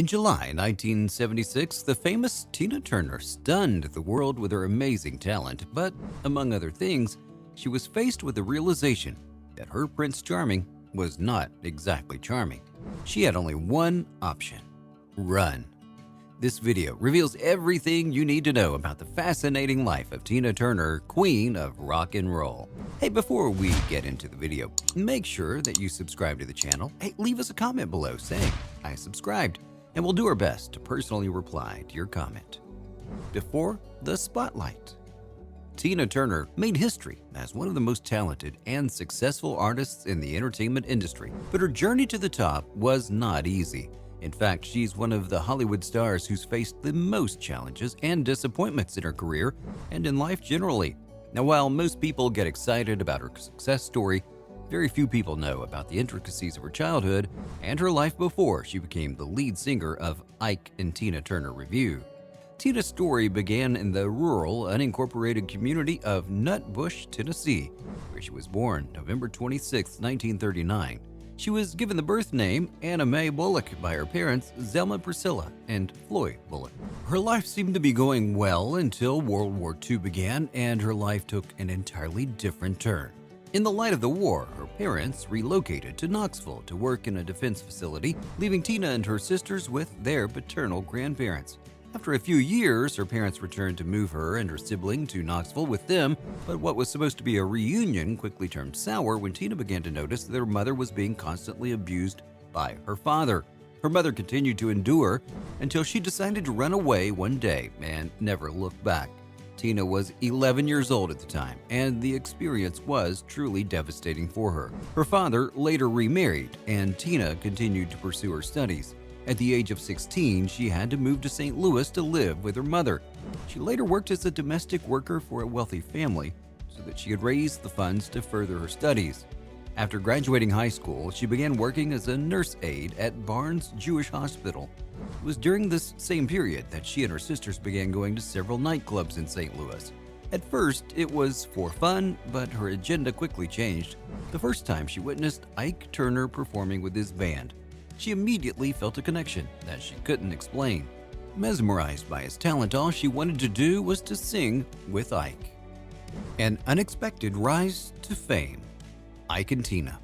In July 1976, the famous Tina Turner stunned the world with her amazing talent, but among other things, she was faced with the realization that her Prince Charming was not exactly charming. She had only one option: run. This video reveals everything you need to know about the fascinating life of Tina Turner, queen of rock and roll. Hey, before we get into the video, make sure that you subscribe to the channel. Hey, leave us a comment below saying, "I subscribed," and we'll do our best to personally reply to your comment. Before the spotlight. Tina Turner made history as one of the most talented and successful artists in the entertainment industry, but her journey to the top was not easy. In fact, she's one of the Hollywood stars who's faced the most challenges and disappointments in her career and in life generally. Now, while most people get excited about her success story, very few people know about the intricacies of her childhood and her life before she became the lead singer of Ike and Tina Turner Revue. Tina's story began in the rural, unincorporated community of Nutbush, Tennessee, where she was born November 26, 1939. She was given the birth name Anna Mae Bullock by her parents, Zelma Priscilla and Floyd Bullock. Her life seemed to be going well until World War II began and her life took an entirely different turn. In the light of the war, her parents relocated to Knoxville to work in a defense facility, leaving Tina and her sisters with their paternal grandparents. After a few years, her parents returned to move her and her sibling to Knoxville with them, but what was supposed to be a reunion quickly turned sour when Tina began to notice that her mother was being constantly abused by her father. Her mother continued to endure until she decided to run away one day and never looked back. Tina was 11 years old at the time, and the experience was truly devastating for her. Her father later remarried, and Tina continued to pursue her studies. At the age of 16, she had to move to St. Louis to live with her mother. She later worked as a domestic worker for a wealthy family so that she could raise the funds to further her studies. After graduating high school, she began working as a nurse aide at Barnes Jewish Hospital. It was during this same period that she and her sisters began going to several nightclubs in St. Louis. At first, it was for fun, but her agenda quickly changed the first time she witnessed Ike Turner performing with his band. She immediately felt a connection that she couldn't explain. Mesmerized by his talent, all she wanted to do was to sing with Ike. An unexpected rise to fame. Ike and Tina.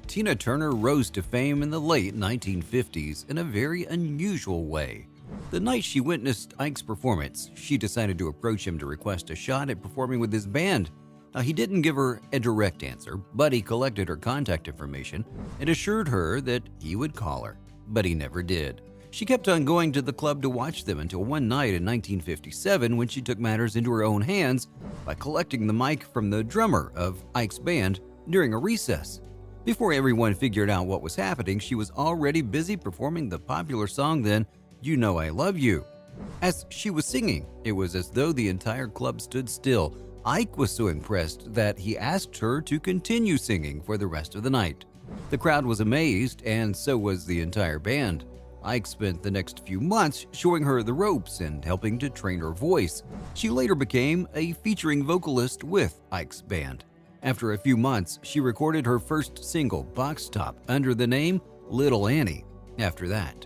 Tina Turner rose to fame in the late 1950s in a very unusual way. The night she witnessed Ike's performance, she decided to approach him to request a shot at performing with his band. Now, he didn't give her a direct answer, but he collected her contact information and assured her that he would call her, but he never did. She kept on going to the club to watch them until one night in 1957 when she took matters into her own hands by collecting the mic from the drummer of Ike's band during a recess. Before everyone figured out what was happening, she was already busy performing the popular song then, "You Know I Love You." As she was singing, it was as though the entire club stood still. Ike was so impressed that he asked her to continue singing for the rest of the night. The crowd was amazed, and so was the entire band. Ike spent the next few months showing her the ropes and helping to train her voice. She later became a featuring vocalist with Ike's band. After a few months, she recorded her first single, Box Top, under the name Little Annie. After that,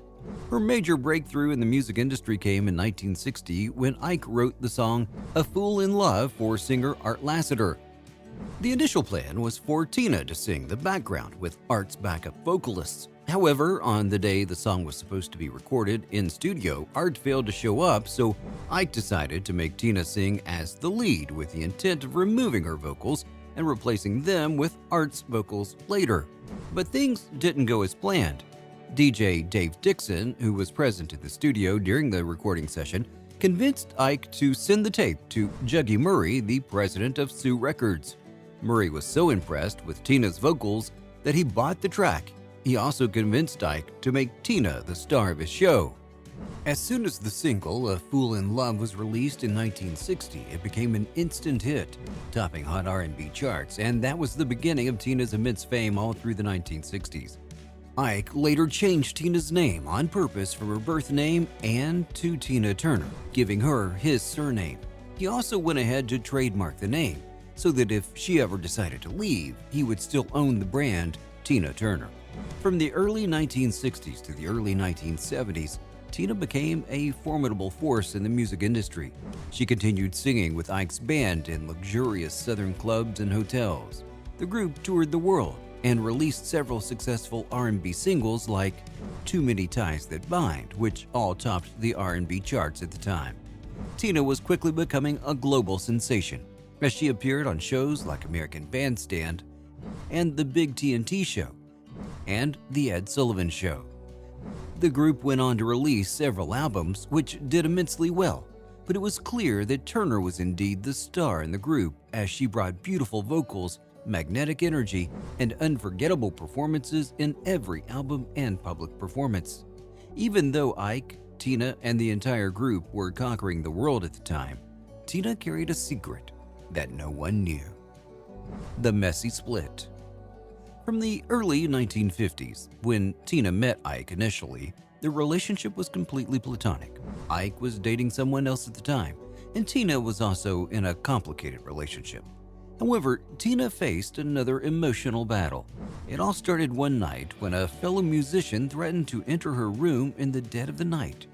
her major breakthrough in the music industry came in 1960 when Ike wrote the song "A Fool in Love" for singer Art Lassiter. The initial plan was for Tina to sing the background with Art's backup vocalists. However, on the day the song was supposed to be recorded in studio, Art failed to show up, so Ike decided to make Tina sing as the lead with the intent of removing her vocals and replacing them with Art's vocals later. But things didn't go as planned. DJ Dave Dixon, who was present at the studio during the recording session, convinced Ike to send the tape to Juggy Murray, the president of Sue Records. Murray was so impressed with Tina's vocals that he bought the track. He also convinced Ike to make Tina the star of his show. As soon as the single "A Fool in Love" was released in 1960, it became an instant hit, topping hot R&B charts, and that was the beginning of Tina's immense fame all through the 1960s. Ike later changed Tina's name on purpose from her birth name and to Tina Turner, giving her his surname. He also went ahead to trademark the name, so that if she ever decided to leave, he would still own the brand Tina Turner. From the early 1960s to the early 1970s, Tina became a formidable force in the music industry. She continued singing with Ike's band in luxurious southern clubs and hotels. The group toured the world and released several successful R&B singles like Too Many Ties That Bind, which all topped the R&B charts at the time. Tina was quickly becoming a global sensation as she appeared on shows like American Bandstand and The Big TNT Show and The Ed Sullivan Show. The group went on to release several albums which did immensely well, but it was clear that Turner was indeed the star in the group as she brought beautiful vocals, magnetic energy, and unforgettable performances in every album and public performance. Even though Ike, Tina, and the entire group were conquering the world at the time, Tina carried a secret that no one knew. The messy split. From the early 1950s, when Tina met Ike initially, their relationship was completely platonic. Ike was dating someone else at the time, and Tina was also in a complicated relationship. However, Tina faced another emotional battle. It all started one night when a fellow musician threatened to enter her room in the dead of the night.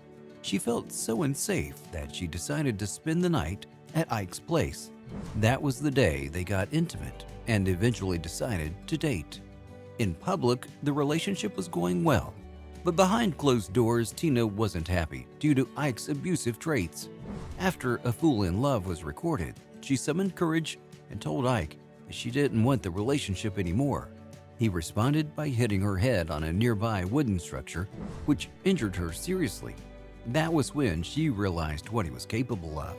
She felt so unsafe that she decided to spend the night at Ike's place. That was the day they got intimate and eventually decided to date. In public, the relationship was going well, but behind closed doors, Tina wasn't happy due to Ike's abusive traits. After A Fool in Love was recorded, she summoned courage and told Ike that she didn't want the relationship anymore. He responded by hitting her head on a nearby wooden structure, which injured her seriously. That was when she realized what he was capable of.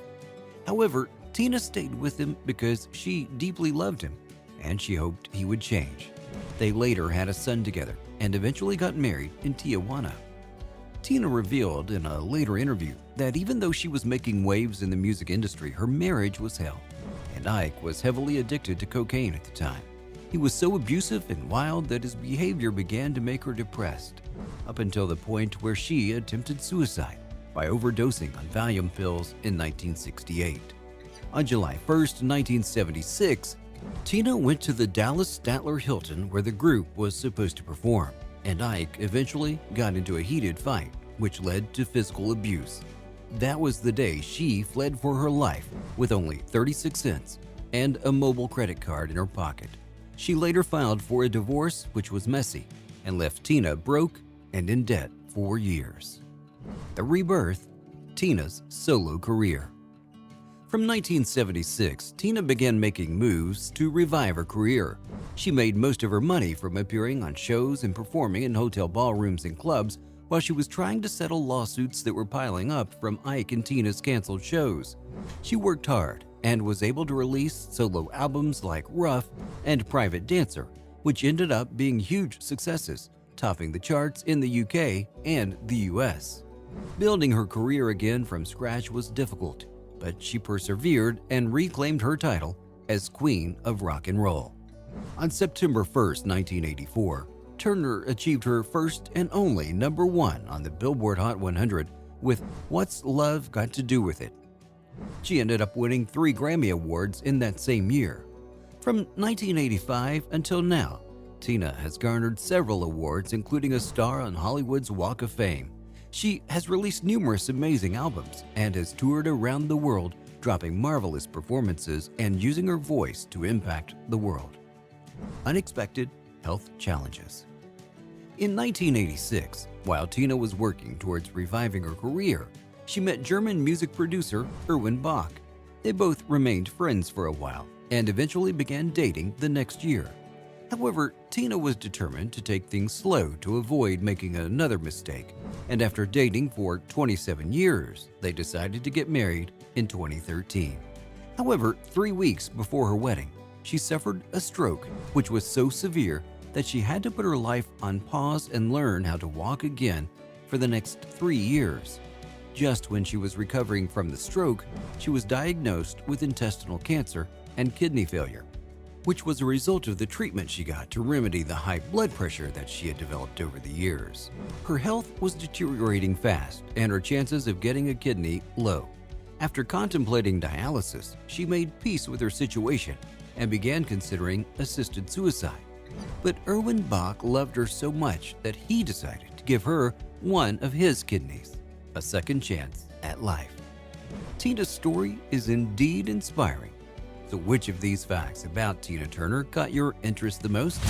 However, Tina stayed with him because she deeply loved him, and she hoped he would change. They later had a son together and eventually got married in Tijuana. Tina revealed in a later interview that even though she was making waves in the music industry, her marriage was hell, and Ike was heavily addicted to cocaine at the time. He was so abusive and wild that his behavior began to make her depressed, up until the point where she attempted suicide by overdosing on Valium pills in 1968. On July 1st, 1976, Tina went to the Dallas Statler Hilton where the group was supposed to perform, and Ike eventually got into a heated fight, which led to physical abuse. That was the day she fled for her life with only 36 cents and a mobile credit card in her pocket. She later filed for a divorce, which was messy, and left Tina broke and in debt for years. The Rebirth, Tina's solo career. From 1976, Tina began making moves to revive her career. She made most of her money from appearing on shows and performing in hotel ballrooms and clubs while she was trying to settle lawsuits that were piling up from Ike and Tina's canceled shows. She worked hard and was able to release solo albums like Rough and Private Dancer, which ended up being huge successes, topping the charts in the UK and the US. Building her career again from scratch was difficult, but she persevered and reclaimed her title as Queen of Rock and Roll. On September 1st, 1984, Turner achieved her first and only #1 on the Billboard Hot 100 with What's Love Got to Do With It. She ended up winning 3 Grammy Awards in that same year. From 1985 until now, Tina has garnered several awards, including a star on Hollywood's Walk of Fame. She has released numerous amazing albums and has toured around the world, dropping marvelous performances and using her voice to impact the world. Unexpected health challenges. In 1986, while Tina was working towards reviving her career, she met German music producer Erwin Bach. They both remained friends for a while and eventually began dating the next year. However, Tina was determined to take things slow to avoid making another mistake, and after dating for 27 years, they decided to get married in 2013. However, 3 weeks before her wedding, she suffered a stroke, which was so severe that she had to put her life on pause and learn how to walk again for the next 3 years. Just when she was recovering from the stroke, she was diagnosed with intestinal cancer and kidney failure, which was a result of the treatment she got to remedy the high blood pressure that she had developed over the years. Her health was deteriorating fast and her chances of getting a kidney low. After contemplating dialysis, she made peace with her situation and began considering assisted suicide. But Erwin Bach loved her so much that he decided to give her one of his kidneys, a second chance at life. Tina's story is indeed inspiring. So which of these facts about Tina Turner caught your interest the most?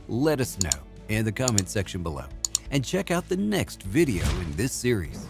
Let us know in the comment section below. And check out the next video in this series.